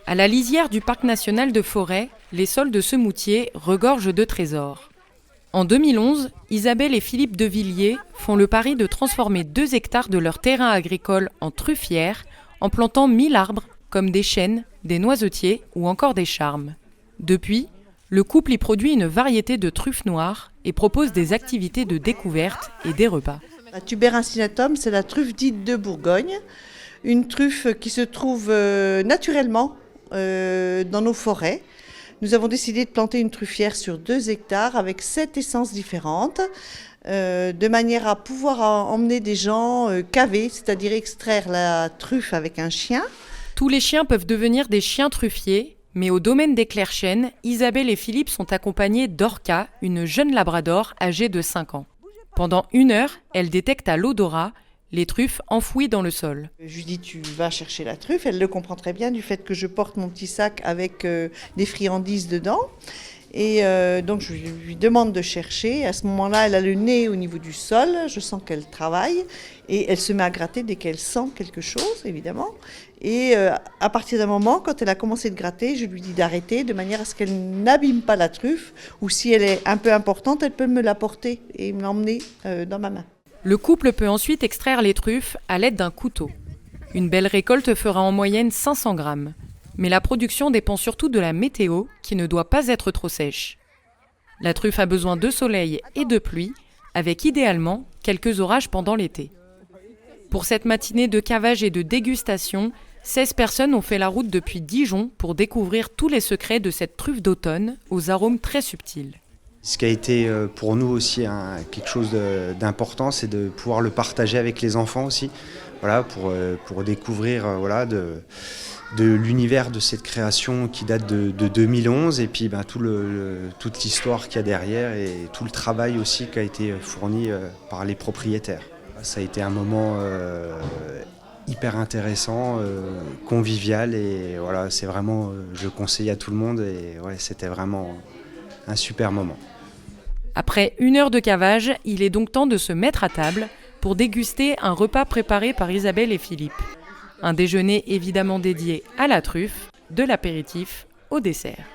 À la lisière du parc national de Forêt, les sols de Semoutier regorgent de trésors. En 2011, Isabelle et Philippe Devilliers font le pari de transformer 2 hectares de leur terrain agricole en truffière en plantant 1000 arbres comme des chênes, des noisetiers ou encore des charmes. Depuis, le couple y produit une variété de truffes noires et propose des activités de découverte et des repas. La Tuber incinatum, c'est la truffe dite de Bourgogne, une truffe qui se trouve naturellement dans nos forêts. Nous avons décidé de planter une truffière sur 2 hectares avec 7 essences différentes, de manière à pouvoir emmener des gens caver, c'est-à-dire extraire la truffe avec un chien. Tous les chiens peuvent devenir des chiens truffiers, mais au domaine des Clairchênes, Isabelle et Philippe sont accompagnés d'Orca, une jeune labrador âgée de 5 ans. Pendant 1 heure, elle détecte à l'odorat les truffes enfouies dans le sol. Je lui dis tu vas chercher la truffe, elle le comprend très bien du fait que je porte mon petit sac avec des friandises dedans. Et donc je lui demande de chercher. À ce moment-là, elle a le nez au niveau du sol, je sens qu'elle travaille et elle se met à gratter dès qu'elle sent quelque chose, évidemment. Et à partir d'un moment, quand elle a commencé de gratter, je lui dis d'arrêter de manière à ce qu'elle n'abîme pas la truffe, ou si elle est un peu importante, elle peut me la porter et me l'emmener dans ma main. Le couple peut ensuite extraire les truffes à l'aide d'un couteau. Une belle récolte fera en moyenne 500 grammes. Mais la production dépend surtout de la météo, qui ne doit pas être trop sèche. La truffe a besoin de soleil et de pluie, avec idéalement quelques orages pendant l'été. Pour cette matinée de cavage et de dégustation, 16 personnes ont fait la route depuis Dijon pour découvrir tous les secrets de cette truffe d'automne aux arômes très subtils. Ce qui a été pour nous aussi quelque chose d'important, c'est de pouvoir le partager avec les enfants aussi, voilà, pour découvrir de l'univers de cette création qui date de 2011 et puis toute l'histoire qu'il y a derrière et tout le travail aussi qui a été fourni par les propriétaires. Ça a été un moment hyper intéressant, convivial et voilà, c'est vraiment, je conseille à tout le monde et ouais, c'était vraiment un super moment. Après 1 heure de cavage, il est donc temps de se mettre à table pour déguster un repas préparé par Isabelle et Philippe. Un déjeuner évidemment dédié à la truffe, de l'apéritif au dessert.